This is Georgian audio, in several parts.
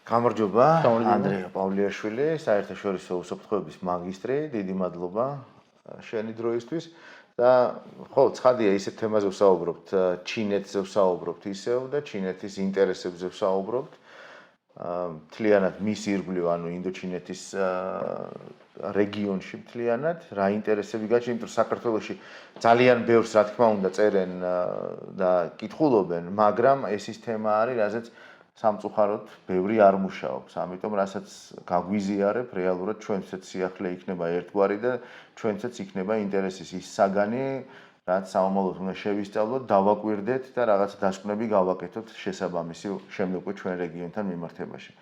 გამარჯობა, ანდრეა პავლიაშვილი, საერთაშორისო უსაფრთხოების მაგისტრი, დიდი მადლობა შენი დროისთვის და ხო, ცხადია ისეთ თემაზე ვსაუბრობთ, ჩინეთზე ვსაუბრობთ ისევ და ჩინეთის ინტერესებზე ვსაუბრობთ. მთლიანად მის ირგვლივ, ანუ ინდოჩინეთის რეგიონში მთლიანად, რა ინტერესები გაჩნდა, იმიტომ რომ საქართველოში ძალიან ბევრს რა თქმა უნდა წერენ და კითხულობენ, მაგრამ ეს ის თემა არის, რაზეც სამწუხაროდ ბევრი არ მუშაობს, ამიტომ რასაც გაგვიზიარებ, რეალურად ჩვენცაც სიახლე იქნება ერთგვარი და ჩვენცაც იქნება ინტერესის ის საგანი, რაც საომალოდ უნდა შევისწავლოთ, დავაკვირდეთ და რაღაცა დასკვნები გავაკეთოთ შესაბამისი შემდგომ ჩვენ რეგიონთან მიმართებაში.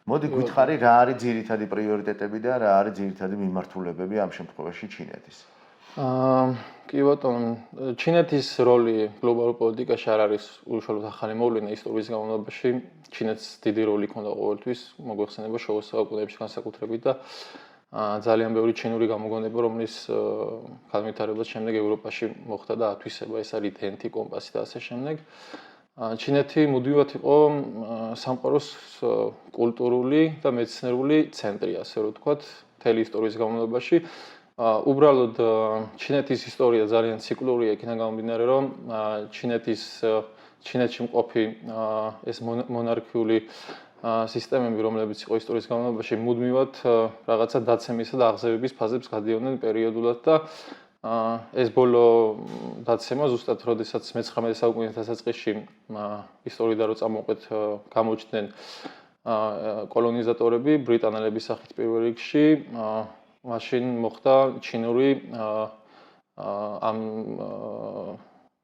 მოდი გითხარი, რა არის ძირითადი პრიორიტეტები და რა არის ძირითადი მიმართულებები ამ შემთხვევაში ჩინეთის? კი ბატონო, ჩინეთის როლი გლობალურ პოლიტიკაში არ არის უშუალოდ ახალი მოვლენა ისტორიის განმავლობაში. ჩინეთს დიდი როლი ჰქონდა ყოველთვის, მოგვეხსენება შუა საუკუნეებში განსაკუთრებით და ძალიან ბევრი ჩინური გამოგონება, რომლის განვითარებაც შემდეგ ევროპაში მოხდა და ათვისება, ეს არის TNT კომპასი და ასე შემდეგ. ჩინეთი მუდმივად იყო სამყაროს კულტურული და მეცნიერული ცენტრი, ასე რომ ვთქვათ, მთელი ისტორიის განმავლობაში. უბრალოდ ჩინეთის ისტორია ძალიან ციკლურია, იქიდან გამომდინარე, რომ ჩინეთში მყოფი ეს მონარქიული სისტემები, რომლებიც იყო ისტორიის განმავლობაში, მუდმივად რაღაცა დაცემისა და აღზევების ფაზებს გადიოდნენ პერიოდულად და ეს ბოლო დაცემა ზუსტად როდესაც მე-19 საუკუნის დასაწყისში ისტორიიდან რო წამოვყვეთ, გამოჩნდნენ კოლონიზატორები, ბრიტანელების სახით პირველ რიგში, მაშინ მოხდა ჩინური ამ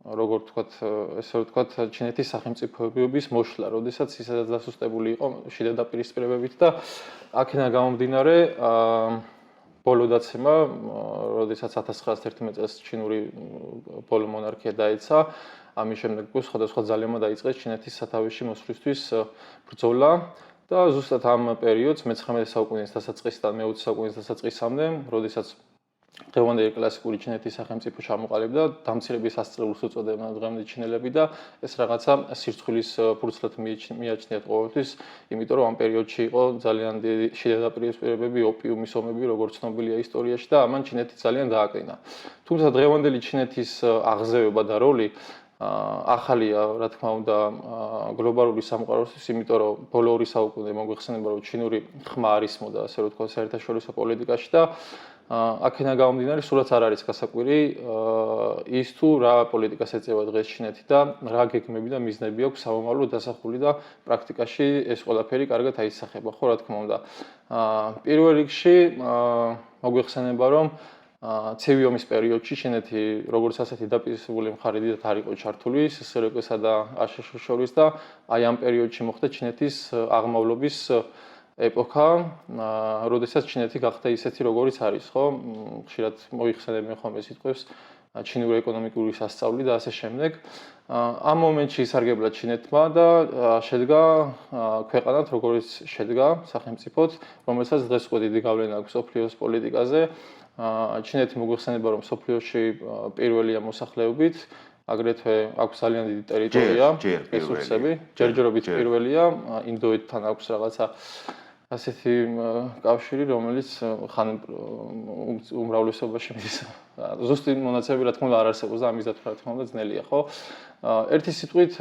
როგორ ვთქვათ, ესე ვთქვათ, ჩინეთის სახელმწიფოების მოშლა, როდესაც ისაც დასუსტებული იყო შიდა დაპირისპირებებით და აქედან გამომდინარე ბოლო დაცემა, როდესაც 1911 წელს ჩინური ბოლო მონარქია დაეცა, ამის შემდეგ სხვადასხვა ძალებმა დაიწყეს ჩინეთის სათავეში მოსვლისთვის ბრძოლა და ზუსტად ამ პერიოდს მე-19 საუკუნის დასაწყისიდან მე-20 საუკუნის დასაწყისამდე, როდესაც დღევანდელი კლასიკური ჩინეთის სახელმწიფო ჩამოყალიბდა, დამცირების ასწლეულს უწოდებდნენ დღემდე ჩინელები და ეს რაღაცა სირცხვილის ფურცლად მიაჩნიათ ყოველთვის, იმიტომ რომ ამ პერიოდში იყო ძალიან დიდი შიდა დაპირისპირებები, ოპიუმის ომები, როგორც ცნობილია ისტორიაში და ამან ჩინეთი ძალიან დააკრინა. თუმცა დღევანდელი ჩინეთის აღზევება და როლი ახალია, რა თქმა უნდა, გლობალური სამყაროსთვის, იმიტომ რომ ბოლო 2 საუკუნე მოგვეხსენება, რომ ჩინური ხმა არ ისმოდა, ასე რომ ვთქვათ, საერთაშორისო პოლიტიკაში და აქედან გამომდინარე, სულაც არ არის გასაკვირი ის თუ რა პოლიტიკას ეწევა დღეს ჩინეთი და რა გეგმები და მიზნები აქვს საომალო დასახული და პრაქტიკაში ეს ყველაფერი კარგად აისახება, ხო, რა თქმა უნდა. პირველ რიგში მოგვეხსენება, რომ ცივი ომის პერიოდში ჩინეთი როგორც ასეთი დაპირისპირებული მხარე დიდად არ იყო ჩართული სსრკ-სა და აშშ-ს შორის და აი ამ პერიოდში მოხდა ჩინეთის აღმავლობის ეპოქა, როდესაც ჩინეთი გახდა ისეთი როგორიც არის, ხო? ხშირად მოიხსენებენ ხოლმე სიტყვებს ჩინური ეკონომიკური სასწავლი და ასე შემდეგ. ამ მომენტში ისარგებლა ჩინეთმა და შედგა ქვეყანად, როგორც შედგა სახელმწიფოდ, რომელსაც დღეს უკვე დიდი გავლენა აქვს მსოფლიოს პოლიტიკაზე. ჩინეთი მოგვიხსენება, რომ მსოფლიოში პირველია მოსახლეობით, აგრეთვე აქვს ძალიან დიდი ტერიტორია, რესურსები, ჯერჯერობით პირველია, ინდოეთთან აქვს რაღაცა ასეთი კავშირი, რომელიც ხან უმრავლესობაში მიდის. ზუსტი მონაცემები რა თქმა უნდა არ არსებობს და ამის დათვრა რა თქმა უნდა ძნელია, ხო? ერთი სიტყვით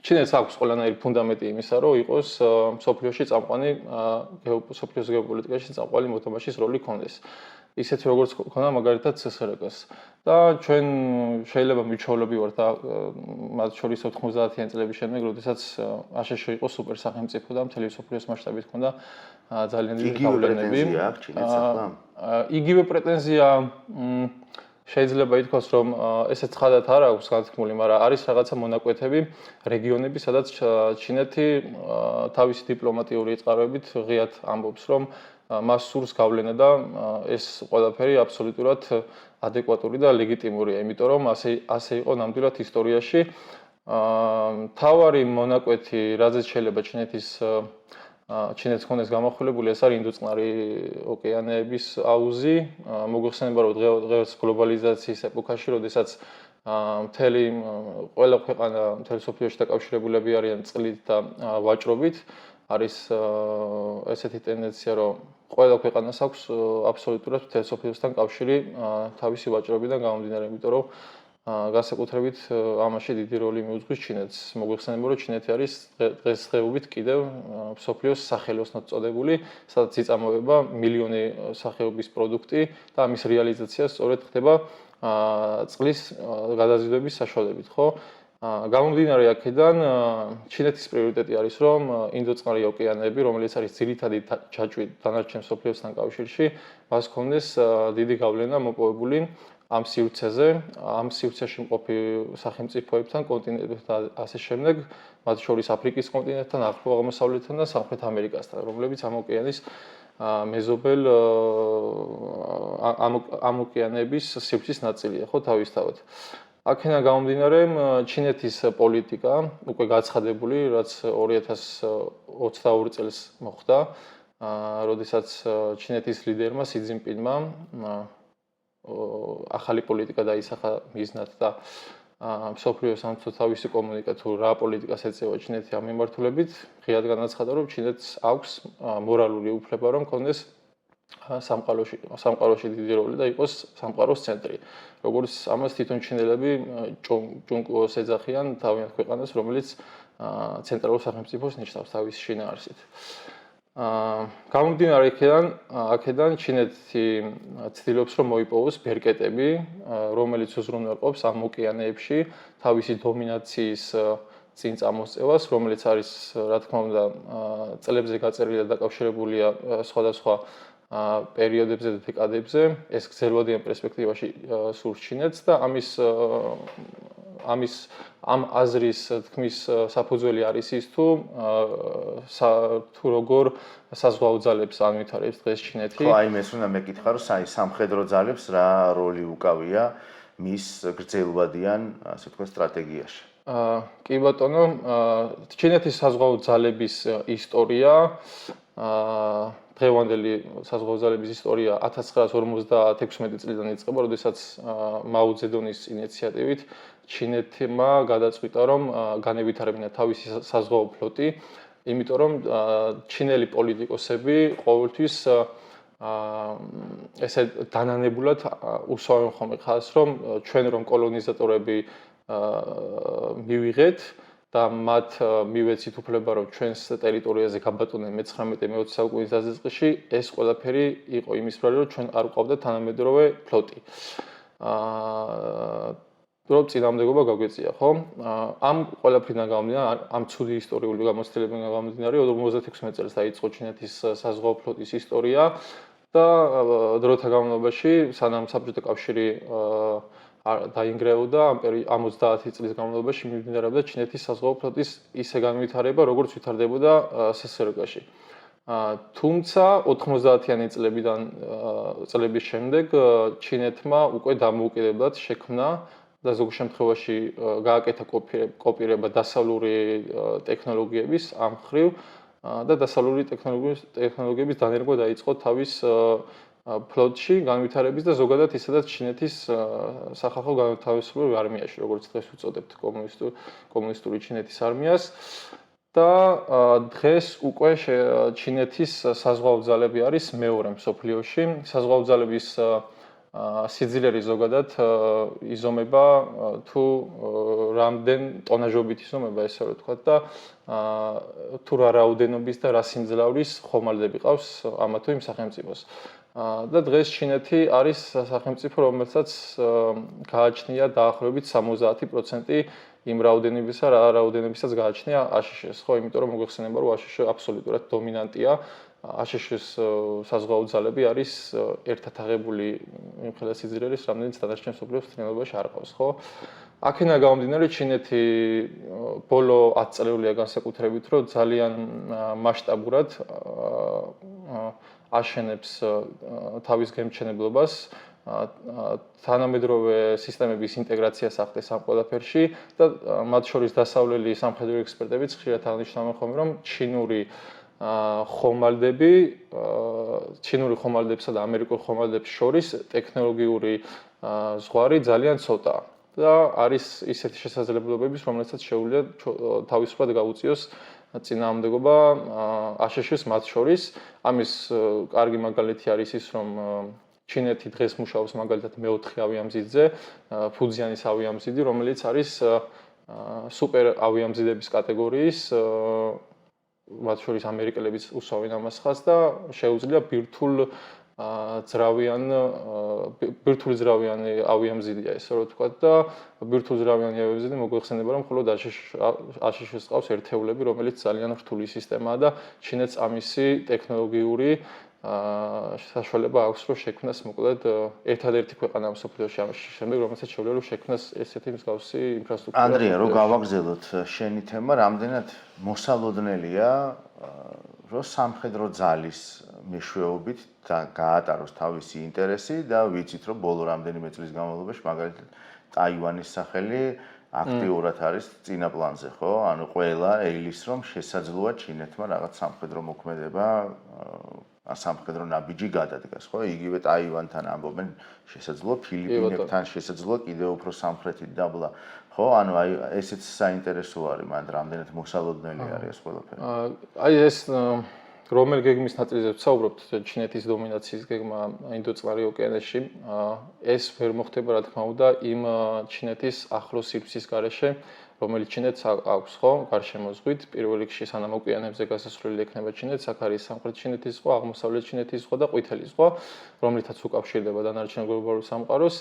ჩინეთს აქვს ყველანაირი ფუნდამენტი იმისა, რომ იყოს მსოფლიოში წამყვანი მსოფლიოს გეოპოლიტიკაში წამყვანი მოთამაშის როლი ქონდეს. ისეთი როგორც ქონდა მაგალითად სსრკ-ს. და ჩვენ შეიძლება მიჩვეულები ვართ და მათ შორის 90-იან წლების შემდეგ, როდესაც აშშ იყო სუპერ სახელმწიფო და მთელი მსოფლიოს მასშტაბით ქონდა ძალიან დიდი გავლენები. იგივე პრეტენზია შეიძლება ითქვას, რომ ესეც ხადად არ აქვს განთქმული, მაგრამ არის რაღაცა მონაკვეთები, რეგიონები, სადაც ჩინეთი თავისი დიპლომატიური წყაროებით ღიად ამბობს, რომ მას სურს გავლენა და ეს ყველაფერი აბსოლუტურად ადეკვატური და ლეგიტიმურია, იმიტომ რომ ასე იყო ნამდვილად ისტორიაში. თავარი მონაკვეთი, რაზეც შეიძლება ჩინეთს ქონდეს გამახვილებული, ეს არის ინდოწყნარი ოკეანეების აუზი. მოგვეხსენება, რომ დღეს გლობალიზაციის ეპოქაში, როდესაც ყველა ქვეყანა მთელ მსოფლიოში დაკავშირებულები არიან წყლით და ვაჭრობით, არის ესეთი ტენდენცია, რომ ყველა ქვეყანას აქვს აბსოლუტურად მთელ სოფლიოსთან კავშირი თავისი ვაჭრობიდან გამომდინარე, იმიტომ რომ განსაკუთრებით ამაში დიდი როლი მიუძღვის ჩინეთს. მოგვიხსენებო, რომ ჩინეთი არის დღესდღეობით კიდევ მსოფლიოს სახელოსნოდ წოდებული, სადაც იწამოება მილიონი სახეობის პროდუქტი და ამის რეალიზაცია სწორედ ხდება წყლის გადაზიდვების საშუალებით, ხო? გამომდინარე აქედან, ჩინეთის პრიორიტეტი არის, რომ ინდოწყნარი ოკეანეები, რომელიც არის ძირითადი ჩაჭვი დანარჩენ მსოფლიოსთან კავშირში, მას ჰქონდეს დიდი გავლენა მოპოვებული ამ სივრცეზე, ამ სივრცეში მყოფი სახელმწიფოებთან, კონტინენტებთან და ასე შემდეგ, მათ შორის აფრიკის კონტინენტთან, აღმოსავლეთთან და სამხრეთ ამერიკასთან, რომლებიც ამ ოკეანის მეზობელ ამ ოკეანეების სივრცის ნაწილია, ხო, თავისთავად. აქედან გამომდინარე, ჩინეთის პოლიტიკა უკვე გაცხადებული, რაც 2022 წელს მოხდა, როდესაც ჩინეთის ლიდერმა სი ძინპინმა ახალი პოლიტიკა დაისახა მიზნად და მსოფლიოს სამწუხაროდ თავისი კომუნიკაცია რა პოლიტიკას ეწევა ჩინეთი ამ მიმართულებით, ღიად განაცხადა, რომ ჩინეთს აქვს მორალური უფლება, რომ კონდეს სამყაროში დიდი როლი და იყოს სამყაროს ცენტრი. როგორც ამას თვითონ ჩინელები ჭუნკუოს ეძახიან თავიანთ ქვეყანას, რომელიც ცენტრალურ სახელმწიფოს ნიშნავს თავის შინაარსით. გამომდინარე აქედან ჩინეთი ცდილობს, რომ მოიპოვოს ბერკეტები, რომელიც უზრუნველყოფს ამ ოკეანეებში თავისი დომინაციის წინ წამოსწევას, რომელიც არის, რა თქმა უნდა, წლებზე გაწერილი და დაკავშირებულია სხვადასხვა პერიოდებზე და დეკადებზე, ეს გრძელვადიან პერსპექტივაში სურს ჩინეთს და ამ აზრის თქმის საფუძველი არის ის თუ როგორ საზღვაო ძალებს ანვითარებს დღეს ჩინეთი. ხო, აი ეს უნდა მეკითხა, რომ სამხედრო ძალებს რა როლი უკავია მის გრძელვადიან, ასე ვთქვათ, სტრატეგიაში. კი ბატონო, ჩინეთის საზღვაო ძალების ისტორია დღევანდელი საზღვაო ძალების ისტორია 1956 წლიდან იწყება, როდესაც მაო ძედონის ინიციატივით ჩინეთმა გადაწყვიტა, რომ განევითარებინა თავისი საზღვაო ფლოტი, იმიტომ რომ ჩინელი პოლიტიკოსები ყოველთვის ესე დანანებულად უსვამენ ხოლმე ხაზს, რომ ჩვენ რომ კოლონიზატორები მივიღეთ და მათ მივეცით უფლება, რომ ჩვენს ტერიტორიაზე გაბატონენ მე-19-20 საუკუნის დასაწყისში, ეს ყველაფერი იყო იმის მხრიდან, რომ ჩვენ არ გვყავდა თანამედროვე ფლოტი. რომ წინააღმდეგობა გაგვეწია, ხო? ამ ყველაფრიდან გამომდინარე, ამ ცუდი ისტორიული გამოცდილებიდან გამომდინარე, 56 წელს დაიწყო ჩინეთის საზღვაო ფლოტის ისტორია და დროთა განმავლობაში, სანამ საბჭოთა კავშირი დაინგრეოდა, ამ 30 წლის განმავლობაში მიმდინარეობდა ჩინეთის საზღვაო ფლოტის ისე განვითარება, როგორც ვითარდებოდა SSRG-ში. თუმცა 90-იანი წლების შემდეგ ჩინეთმა უკვე დამოუკიდებლად შექმნა და ზოგ შემთხვევაში გააკეთა კოპირება დასავლური ტექნოლოგიების ამ მხრივ და დასავლური ტექნოლოგიების დანერგვა დაიწყო თავის ფლოტში განვითარების და ზოგადად ისედაც ჩინეთის სახალხო განთავისუფლებელ არმიაში, როგორც დღეს უწოდებთ კომუნისტური ჩინეთის არმიას და დღეს უკვე ჩინეთის საზღვაო ძალები არის მეორე მსოფლიოში. საზღვაო ძალების სიძლიერე ზოგადად იზომება თუ რამდენ ტონაჟობით იზომება, ესე რომ ვთქვათ და თუ რა რაოდენობის და რა სიმძლავრის ხომალდები ყავს ამა თუ იმ სახელმწიფოს. და დღეს ჩინეთი არის სახელმწიფო, რომელსაც გააჩნია დაახლოებით 70% იმ რაოდენობისა, რა რაოდენობისაც გააჩნია აშშ-ს, ხო, იმიტომ რომ მოგვიხსენება, რომ აშშ აბსოლუტურად დომინანტია. აშშ-ის საზღვაო ძალები არის ერთად აღებული იმ ხელა სიძლიერეს, რამდენიც დანარჩენ მსოფლიოს მთლიანობაში არ ყავს, ხო? აქედან გამომდინარე, ჩინეთი ბოლო 10 წლეულია განსაკუთრებით, რომ ძალიან მასშტაბურად აშენებს თავის გემჩენებლობას, თანამედროვე სისტემების ინტეგრაციას ახდენს ამ ყველაფერში და მათ შორის დასავლელი სამხედრო ექსპერტებიც ხშირად აღნიშნავენ ხოლმე, რომ ჩინური ხომალდებსა და ამერიკულ ხომალდებს შორის ტექნოლოგიური ზღვარი ძალიან ცოტაა და არის ისეთი შესაძლებლობების, რომელსაც შეუძლია თავისუფლად გაუწიოს წინააღმდეგობა აშშ-ს მათ შორის. ამის კარგი მაგალითი არის ის, რომ ჩინეთი დღეს მუშაობს მაგალითად მეოთხე ავიამზიდზე, ფუძიანის ავიამზიდი, რომელიც არის სუპერ ავიამზიდების კატეგორიის, მათ შორის ამერიკელებიც უსვამენ ამას ხაზს და შეუძლია ბირთვული ძრავიანი ავიამზიდია ესე რომ ვთქვათ და ბირთვული ძრავიანი ავიამზიდი მოგვეხსენება რომ მხოლოდ აშშ-ს ყავს ერთეულები, რომელიც ძალიან რთული სისტემაა და ჩინეთს ამისი ტექნოლოგიური საშუალება აქვს რომ შექმნას მოკლედ ერთადერთი ქვეყანა მსოფლიოში ამის შემდეგ რომელსაც შეუძლია რომ შექმნას ესეთი მსგავსი ინფრასტრუქტურა. ანდრია, რომ გავაგრძელოთ შენი თემა, რამდენად მოსალოდნელია რომ სამხედრო ძალის მეშვეობით გაატაროს თავისი ინტერესი და ვიცით რომ ბოლო რამდენიმე წლის განმავლობაში მაგალითად ტაივანის სახელი აქტიურად არის წინა პლანზე, ხო? ანუ ყველა ეილის რომ შესაძლოა ჩინეთმა რაღაც სამხედრო მოქმედება სამხედრო ნაბიჯი გადადგას, ხო? იგივე ტაივანთან ამბობენ შესაძლოა ფილიპინებთან, შესაძლოა კიდევ უფრო სამხრეთით დაბლა, ხო? ანუ აი ესეც საინტერესო არის, მანდ რამდენად მოსალოდნელი არის ეს ყველაფერი. აი ეს რომელ გეგმის ნაწილზე ვსაუბრობთ, ჩინეთის დომინაციის გეგმა ინდოწყნარი ოკეანეში, ეს ვერ მოხდება რა თქმა უნდა იმ ჩინეთის ახლო სივრცის გარეშე, რომელიც ჩინეთს აქვს, ხო, გარშემო ზღვით, პირველ რიგში სანამ ოკეანეებზე გასასვლელი ექნება ჩინეთს, აქ არის სამხრეთ ჩინეთის ზღვა, აღმოსავლეთ ჩინეთის ზღვა და ყვითელი ზღვა, რომლითაც უკავშირდება დანარჩენ გლობალურ სამყაროს.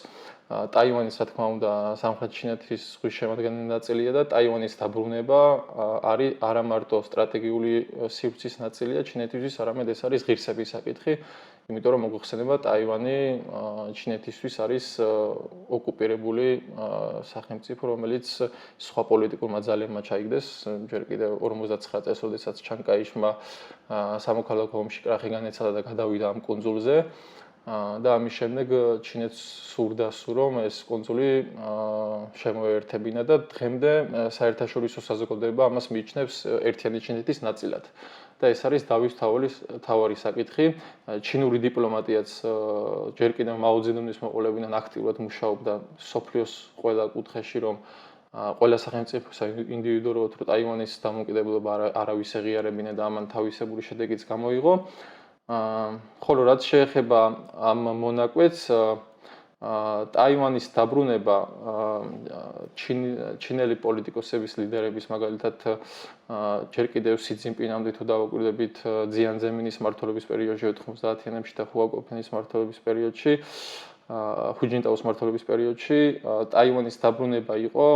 ტაივანის, რა თქმა უნდა, სამხრეთ ჩინეთის ზღვის შემადგენელი ნაწილია და ტაივანის დაბრუნება არის არა მარტო სტრატეგიული სივრცის ნაწილია ჩინეთისთვის, არამედ ეს არის ღირსების საკითხი. იმიტომ რომ მოგვეხსენება ტაივანი ჩინეთისთვის არის ოკუპირებული სახელმწიფო, რომელიც სხვა პოლიტიკურმა ძალებმა ჩაიგდეს, ჯერ კიდევ 59 წელს, როდესაც ჩან კაიშმა სამოქალაქო ომში კრახი განეცადა და გადავიდა ამ კუნძულზე. და ამის შემდეგ ჩინეთს სურდა, რომ ეს კუნძული შემოერთებინა და დღემდე საერთაშორისო საზოგადოება ამას მიიჩნევს ერთიანი ჩინეთის ნაწილად. და ეს არის დავის თავარი საკითხი. ჩინური დიპლომატიაც ჯერ კიდევ მაო ძედუნის მოყოლებიდან აქტიურად მუშაობდა სოფლიოს ყველა კუთხეში, რომ ყველა სახელმწიფოს ინდივიდუალურად რომ ტაივანის დამოუკიდებლობა არავის ეღიარებინა და ამან თავისებური შედეგიც გამოიღო. ხოლო რაც შეეხება ამ მონაკვეთს, ტაივანის დაბრუნება ჩინელი პოლიტიკოსების ლიდერების მაგალითად ჯერ კიდევ სი ძინპინამდე თუ დავაკვირდებით ძიან ზემინის მმართველობის პერიოდში 90-იანებში და ხუაკოფენის მმართველობის პერიოდში, ხუჯინტაოს მმართველობის პერიოდში ტაივანის დაბრუნება იყო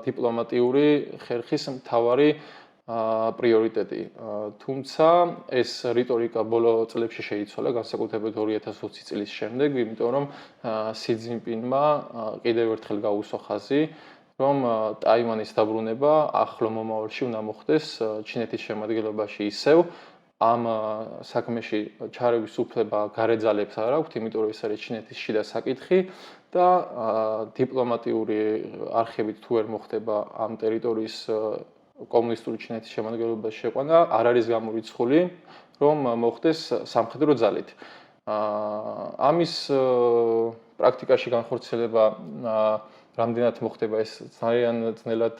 დიპლომატიური ხერხის მთავარი პრიორიტეტი. თუმცა ეს რიტორიკა ბოლო წლებში შეიცვალა, განსაკუთრებით 2020 წლის შემდეგ, იმიტომ რომ სი ძინპინმა კიდევ ერთხელ გაუსვა ხაზი, რომ ტაივანის დაბრუნება ახლო მომავალში უნდა მოხდეს ჩინეთის შემადგენლობაში ისევ, ამ საქმეში ჩარევის უფლება გარე ძალებს არ აქვთ, იმიტომ რომ ეს არის ჩინეთის შიდა საკითხი და დიპლომატიური არხებით თუ ვერ მოხდება ამ ტერიტორიის კომუნისტური ჩინეთის შემადგენლობაში შეყვანა, არ არის გამორიცხული, რომ მოხდეს სამხედრო ძალით. ამის პრაქტიკაში განხორციელება რამდენად მოხდება ეს ძალიან ძნელად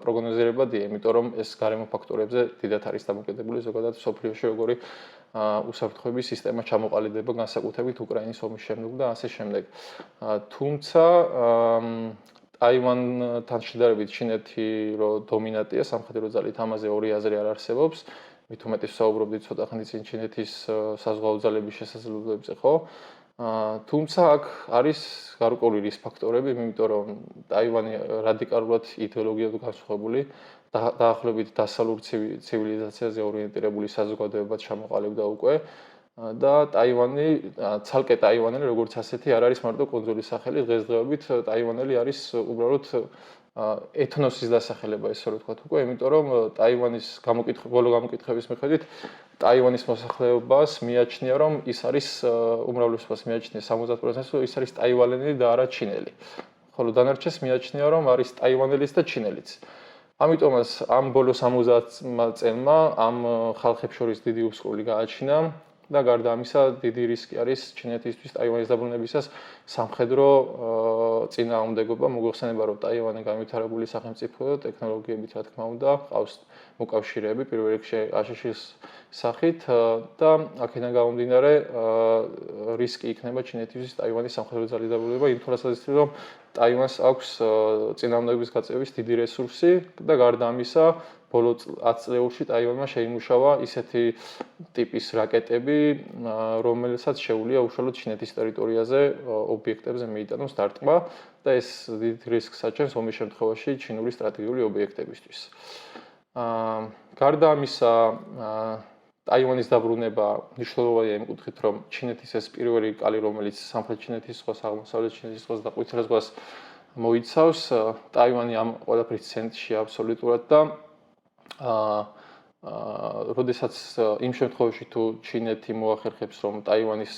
პროგნოზირებადია, იმიტომ რომ ეს გარემო ფაქტორებზე დიდად არის დამოკიდებული ზოგადად მსოფლიოში როგორი უსაფრთხოების სისტემა ჩამოყალიბდება განსაკუთრებით უკრაინის ომის შემდეგ და ასე შემდეგ. თუმცა ტაივანთან შედარებით ჩინეთი რო დომინანტია სამხედრო ძალით, ამაზე ორი აზრი არ არსებობს. მით უმეტეს ვსაუბრობდით ცოტა ხნის წინ ჩინეთის საზღვაო ძალების შესაძლებლობებზე, ხო? თუმცა აქ არის გარკვეული რისკ ფაქტორები, იმიტომ რომ ტაივანი რადიკალურად იდეოლოგიურად განსხვავებული, დაახლოებით დასავლურ ცივილიზაციაზე ორიენტირებული საზოგადოება ჩამოყალიბდა უკვე. და ტაივანი, ცალკე ტაივანელი როგორც ასეთი არ არის მარტო კუნძულის სახელი, დღესდღეობით ტაივანელი არის უბრალოდ ეთნოსის დასახელება, ესე რომ ვთქვათ უკვე, იმიტომ რომ ტაივანის ბოლო გამოკითხების მიხედვით ტაივანის მოსახლეობას მიაჩნია, რომ ის არის უმრავლესობას მიაჩნია 70%, რომ ის არის ტაივანელი და არა ჩინელი. ხოლო დანარჩენს მიაჩნია, რომ არის ტაივანელის და ჩინელიც. ამიტომაც ამ ბოლო 70 წელმა ამ ხალხებს შორის დიდი უსყრული გააჩინა. და გარდა ამისა, დიდი რისკი არის ჩინეთისთვის ტაივანის დაბრუნებისას სამხედრო წინააღმდეგობა. მოგვეხსენება, რომ ტაივანი განვითარებული სახელმწიფოა, ტექნოლოგიებით, რა თქმა უნდა, ყავს მოკავშირეები პირველ რიგში აშშ-ის სახით და აქედან გამომდინარე რისკი იქნება ჩინეთისთვის ტაივანის სამხედრო ძალის დაბომბვა იმ თვალსაზრისით რომ ტაივანს აქვს წინააღმდეგობის გაწევის დიდი რესურსი და გარდა ამისა ბოლო 10 წლებში ტაივანმა შეიმუშავა ისეთი ტიპის რაკეტები რომელსაც შეუძლია უშუალოდ ჩინეთის ტერიტორიაზე ობიექტებზე მიიტანოს დარტყმა და ეს დიდ რისკს აჩენს ომის შემთხვევაში ჩინური სტრატეგიული ობიექტებისთვის. გარდა ამისა ტაივანის დაბრუნება მნიშვნელოვანია იმ კუთხით, რომ ჩინეთის ეს პირველი კალი, რომელიც სამხრეთ ჩინეთის ზღვას, აღმოსავლეთ ჩინეთის ზღვას და ყვითელ ზღვას მოიცავს, ტაივანი ამ ყველაფრის ცენტრშია აბსოლუტურად და როდესაც იმ შემთხვევაში თუ ჩინეთი მოახერხებს, რომ ტაივანის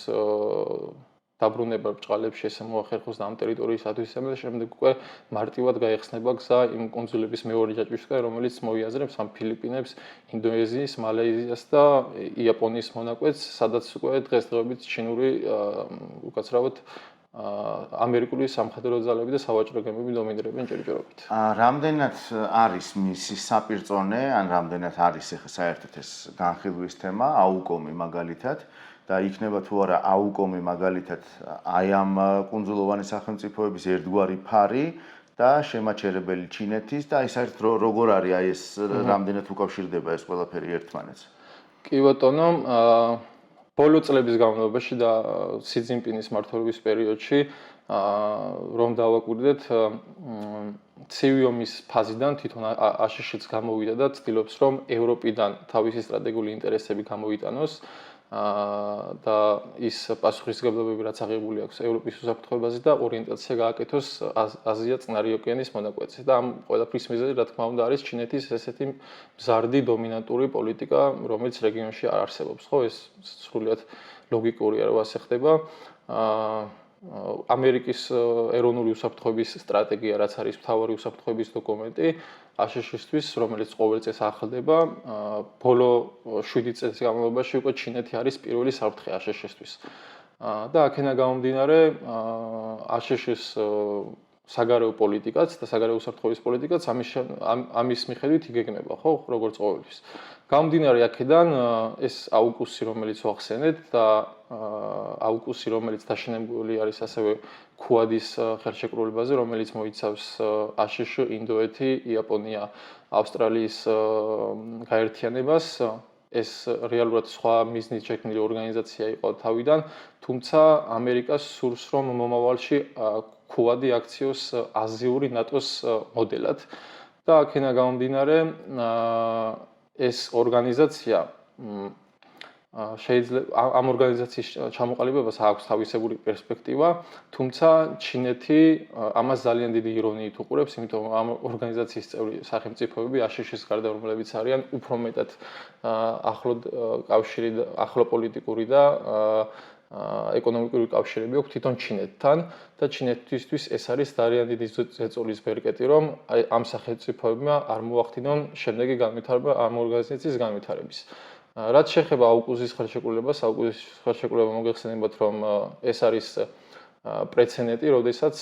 დაბრუნება ბრჭყალებში ესე მოახერხოს და ამ ტერიტორიისათვის და შემდეგ უკვე მარტივად გაიხსნება გზა იმ კუნძულების მეორე ჯაჭვისკენ, რომელიც მოიაზრებს ამ ფილიპინებს, ინდონეზიის, მალაიზიას და იაპონიის მონაკვეთს, სადაც უკვე დღესდღეობით ჩინური უკაცრავად ამერიკული სამხედრო ძალები და სავაჭრო გემები დომინირებენ ჭერჭერობით. რამდენად არის მისი საპირწონე, ან რამდენად არის ახლა საერთოდ ეს განხილვის თემა, აუკომი მაგალითად და იქნება თუ არა აუკომი მაგალითად აი ამ კუნძულოვანი სახელმწიფოების ერთგვარი ფარი და შემაჩერებელი ჩინეთის და აი საერთოდ როგორ არის აი ეს რამდენად უკავშირდება ეს ყველაფერი ერთმანეთს? კი ბატონო, ბოლო წლების განმავლობაში და სი ძინპინის მმართველობის პერიოდში რომ დავაკვირდეთ ცივი ომის ფაზიდან თვითონ აშშ-იც გამოვიდა და ცდილობს რომ ევროპიდან თავისი სტრატეგიული ინტერესები გამოიტანოს და ის პასუხისმგებლობები რაც აღებული აქვს ევროპის უსაფრთხოებაზე და ორიენტაცია გააკეთოს აზია წყნარი ოკეანის მონაკვეთზე და ამ ყველაფრის მიზეზი რა თქმა უნდა არის ჩინეთის ესეთი მზარდი დომინანტური პოლიტიკა რომელიც რეგიონში არ არსებობს ხო ეს სრულიად ლოგიკურია რომ ასე ხდება ამერიკის ეროვნული უსაფრთხოების სტრატეგია რაც არის მთავარი უსაფრთხოების დოკუმენტი აშშ-ისთვის რომელიც ყოველ წელს ახლდება ბოლო 7 წელს განმავლობაში უკვე ჩინეთი არის პირველი საფრთხე აშშ-ისთვის და აქედან გამომდინარე აშშ-ის საგარეო პოლიტიკაც და საგარეო უსაფრთხოების პოლიტიკაც ამის მიხედვით იგეგმება ხო როგორც ყოველთვის გამომდინარე აქედან ეს აუკუსი რომელიც ვახსენეთ და აუკუსი რომელიც დაშენებული არის ასევე ქუადის ხელშეკრულებაზე რომელიც მოიცავს აშშ, ინდოეთი, იაპონია, ავსტრალიის გაერთიანებას ეს რეალურად სხვა მიზნით შექმნილი ორგანიზაცია იყო თავიდან თუმცა ამერიკას სურს რომ მომავალში ქუადი აქციოს აზიური ნატოს მოდელად და აქედან გამომდინარე ეს ორგანიზაცია შეიძლება ამ ორგანიზაციის ჩამოყალიბებას აქვს თავისებური პერსპექტივა, თუმცა ჩინეთი ამას ძალიან დიდი ირონიით უყურებს, იმიტომ რომ ამ ორგანიზაციის წევრი სახელმწიფოები აშშ-ის გარდა რომლებიც არიან უფრო მეტად ახლო პოლიტიკური და ეკონომიკური კავშირები აქვს თვითონ ჩინეთთან და ჩინეთისთვის ეს არის ძალიან დიდი ზეწოლის ბერკეტი, რომ ამ სახელმწიფოებმა არ მოახდინონ შემდეგი განვითარება ამ ორგანიზაციის განვითარების. რაც შეეხება აუკუსის ხელშეკრულებას, აუკუსის ხელშეკრულება მოგეხსენებათ, რომ ეს არის პრეცედენტი, როდესაც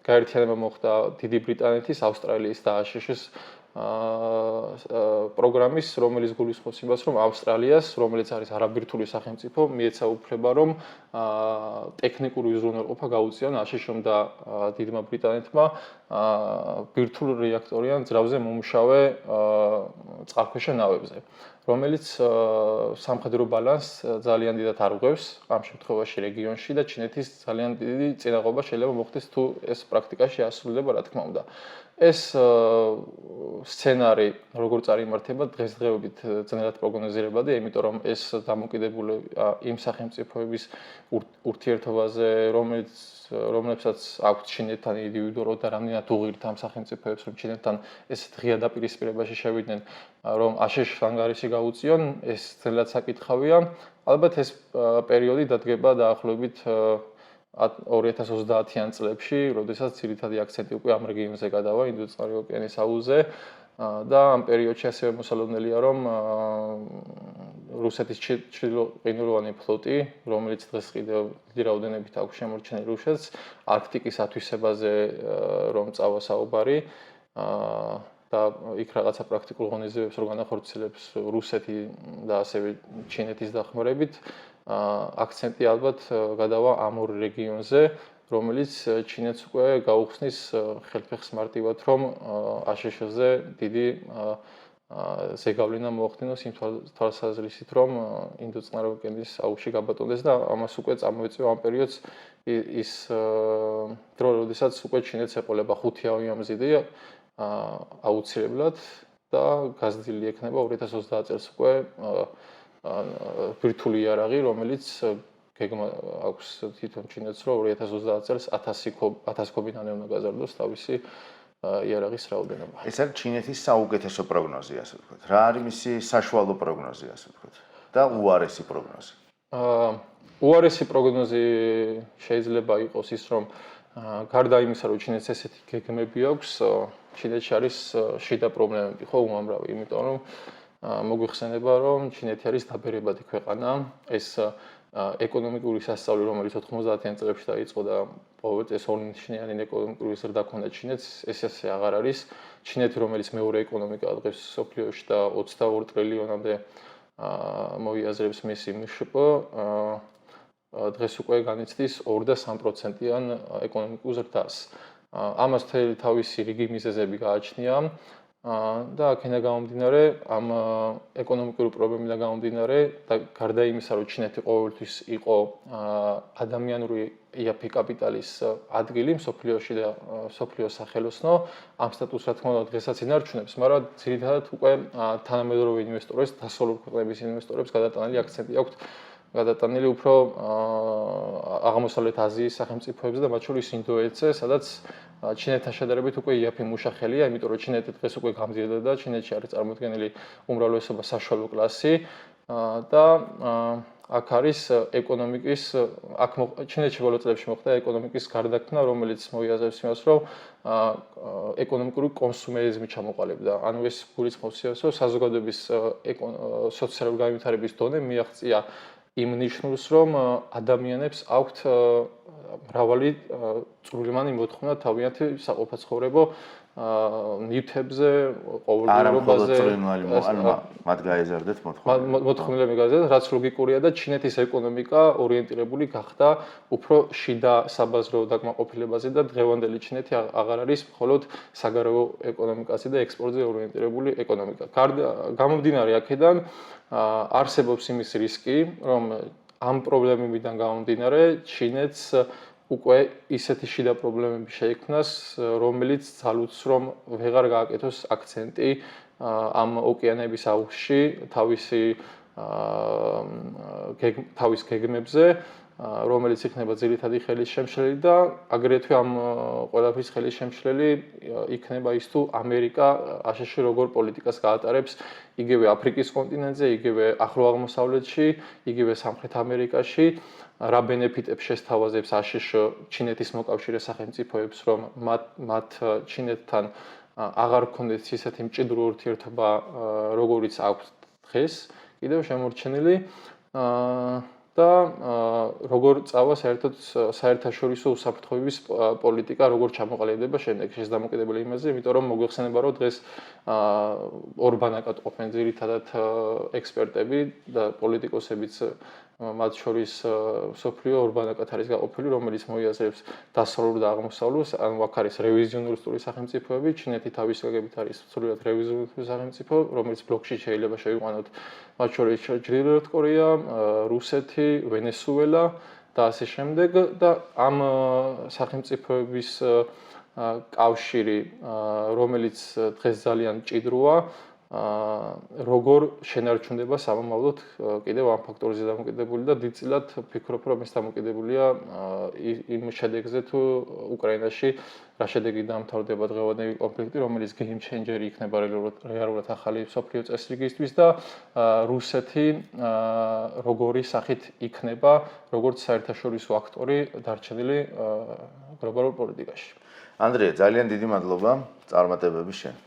გაერთიანება მოხდა დიდი ბრიტანეთის, ავსტრალიის და აშშ-ის პროგრამის, რომელიც გულისხმობს იმას, რომ ავსტრალიას, რომელიც არის არაბირთული სახელმწიფო, მიეცა უფლება, რომ ტექნიკური უზრუნველყოფა გაუწიონ აშშ-მ და დიდმა ბრიტანეთმა ბირთულ რეაქტორიან ძრავზე მომუშავე წყალქვეშა ნავებზე. რომელიც სამხედრო ბალანსს ძალიან დიდად არღვევს ამ შემთხვევაში რეგიონში და ჩინეთის ძალიან დიდი წინაღობა შეიძლება მოხდეს თუ ეს პრაქტიკაში ასრულდება რა თქმა უნდა. ეს სცენარი როგორ წარიმართება დღესდღეობით ძნელად პროგნოზირებადი, იმიტომ რომ ეს დამოკიდებული იმ სახელმწიფოების ურთიერთობაზე, რომლებსაც აქვს ჩინეთთან ინდივიდუალურად და რამდენად უღირთ ამ სახელმწიფოებს, რომ ჩინეთთან ეს ღია დაპირისპირებაში შევიდნენ, რომ აშშ-ს ანგარიში გაუწიონ, ეს ძნელად საკითხავია. ალბათ ეს პერიოდი დადგება დაახლოებით 2030-იან წლებში, როდესაც ძირითადი აქცენტი უკვე ამ რეგიონზე გადავა, ინდო-წყნარი ოკეანის აუზზე და ამ პერიოდში ასევე მოსალოდნელია, რომ რუსეთის ჩრდილოყინულოვანი ფლოტი, რომელიც დღეს კიდევ დიდი რაოდენობით აქვს შემორჩენილი რუსეთს, არქტიკის ათვისებაზე რომ წავა საუბარი და იქ რაღაცა პრაქტიკულ ღონისძიებებს რო განახორციელებს რუსეთი და ასევე ჩინეთის დახმარებით, აქცენტი ალბათ გადავა ამ ორ რეგიონზე, რომელიც ჩინეთს უკვე გაუხსნის ხელფეხს მარტივად, რომ აშშ-ზე დიდი ზეგავლენა მოახდინოს იმ თვალსაზრისით, რომ ინდოწყნარი ოკეანის აუზში გაბატონდეს და ამას უკვე წამოეწევა ამ პერიოდს ის დრო, როდესაც უკვე ჩინეთს ეყოლება 5 ავიამზიდი აუცილებლად და გაზრდილი ექნება 2030 წელს უკვე ბირთვული იარაღი, რომელიც გეგმა აქვს თვითონ ჩინეთს, რომ 2030 წელს 1000 ქობინანე უნდა გაზარდოს თავისი იარაღის რაოდენობა. ეს არის ჩინეთის საუკეთესო პროგნოზი, ასე ვთქვათ. რა არის მისი საშუალო პროგნოზი, ასე ვთქვათ, და უარესი პროგნოზი? უარესი პროგნოზი შეიძლება იყოს ის, რომ გარდა იმისა, რომ ჩინეთს ესეთი გეგმები აქვს, ჩინეთში არის შიდა პრობლემები, ხო, უამრავი, იმიტომ რომ მოგვიხსენება, რომ ჩინეთი არის დაბერებადი ქვეყანა, ეს ეკონომიკური სასწავლი, რომელიც 90-იან წლებში დაიწყო და ყოველ წელს ორნიშნიანი ეკონომიკური ზრდა ჰქონდა ჩინეთს, ეს ასე აღარ არის. ჩინეთი, რომელიც მეორე ეკონომიკაა დღეს მსოფლიოში და 22 ტრილიონამდე მოიაზრებს მისი მშპ, დღეს უკვე განიცდის 2 და 3%-იან ეკონომიკურ ზრდას. ამას თავისი რიგი მიზეზები გააჩნია და აქედან გამომდინარე, ამ ეკონომიკური პრობლემიდან გამომდინარე და გარდა იმისა, რომ ჩინეთი ყოველთვის იყო ადამიანური იაფი კაპიტალის ადგილი მსოფლიოში და მსოფლიოს სახელოსნო, ამ სტატუსს რა თქმა უნდა დღესაც ინარჩუნებს, მაგრამ ძირითადად უკვე თანამედროვე ინვესტორებს, დასავლური ქვეყნების ინვესტორებს გადატანილი აქცენტი აქვთ გადატანილი უფრო აღმოსავლეთ აზიის სახელმწიფოებზე და მათ შორის ინდოეთზე, სადაც ჩინეთთან შედარებით უკვე იაფი მუშახელია, იმიტომ რომ ჩინეთი დღეს უკვე გამზირდა და ჩინეთში არის წარმოდგენილი უმრავლესობა საშუალო კლასი და აქ არის ეკონომიკის ჩინეთში ბოლო წლებში მოხდა ეკონომიკის გარდაქმნა, რომელიც მოიაზრებს იმას, რომ ეკონომიკური კონსუმერიზმი ჩამოყალიბდა. ანუ ეს გულისხმობს იმას, რომ საზოგადოების სოციალური განვითარების დონე მიაღწია იმ ნიშნულს, რომ ადამიანებს აქვთ მრავალი წვრილმანი მოთხოვნა თავიანთი საყოფაცხოვრებო ნივთებზე, ყოველდღიურობაზე, მათ გაეზარდეთ მოთხოვნილება. მოთხოვნილება გაეზარდეთ, რაც ლოგიკურია და ჩინეთის ეკონომიკა ორიენტირებული გახდა უფრო შიდა საბაზრო დაკმაყოფილებაზე და დღევანდელი ჩინეთი აღარ არის მხოლოდ საგარეო ეკონომიკაზე და ექსპორტზე ორიენტირებული ეკონომიკა. გამომდინარე აქედან არსებობს იმის რისკი, რომ ამ პრობლემებიდან გამომდინარე ჩინეთს უკვე ისეთი შიდა პრობლემები შეექმნას, რომელიც ძალუძს რომ ვეღარ გააკეთოს აქცენტი ამ ოკეანეების აუზში თავის გეგმებზე, რომელიც იქნება ძირითადი ხელის შემშლელი და აგრეთვე ამ ყველაფრის ხელის შემშლელი იქნება ის თუ ამერიკა აშშ როგორ პოლიტიკას გაატარებს იგივე აფრიკის კონტინენტზე, იგივე ახლო აღმოსავლეთში, იგივე სამხრეთ ამერიკაში, რა ბენეფიტებს შესთავაზებს აშშ ჩინეთის მოკავშირე სახელმწიფოებს, რომ მათ ჩინეთთან აღარ ქონდეთ ისეთი მჭიდრო ურთიერთობა, როგორიც აქვს დღეს, კიდევ შემორჩენილი და როგორ წავა საერთაშორისო უსაფრთხოების პოლიტიკა, როგორ ჩამოყალიბდება შემდეგ შესაძლებელი იმაზე, იმიტომ რომ მოგვიხსენება, რომ დღეს ორბანაკად ყოფენ ძირითადად ექსპერტები და პოლიტიკოსებიც მათ შორის სოფლიო ორბანაკად არის გაყოფილი, რომელიც მოიაზრებს დასავლურ და აღმოსავლურს, ანუ აქ არის რევიზიონისტური სახელმწიფოები, ჩინეთი თავის გაგებით არის სრულად რევიზიონისტური სახელმწიფო, რომელიც ბლოკში შეიძლება შევიყვანოთ მათ შორის ჩრდილოეთ კორეა, რუსეთი, ვენესუელა და ასე შემდეგ და ამ სახელმწიფოების კავშირი, რომელიც დღეს ძალიან მჭიდროა, როგორ შენარჩუნდება სამომავლოდ კიდევ ამ ფაქტორზე დამოკიდებული და დიდწილად ვფიქრობ, რომ ეს დამოკიდებულია იმ შედეგზე თუ უკრაინაში რა შედეგი დამთავრდება დღევანდელი კონფლიქტი, რომელიც game changer-ი იქნება რეალურად ახალი მსოფლიო წესრიგისთვის და რუსეთი როგორი სახით იქნება როგორც საერთაშორისო აქტორი დარჩენილი გლობალურ პოლიტიკაში. ანდრია, ძალიან დიდი მადლობა წარმატებების შენ.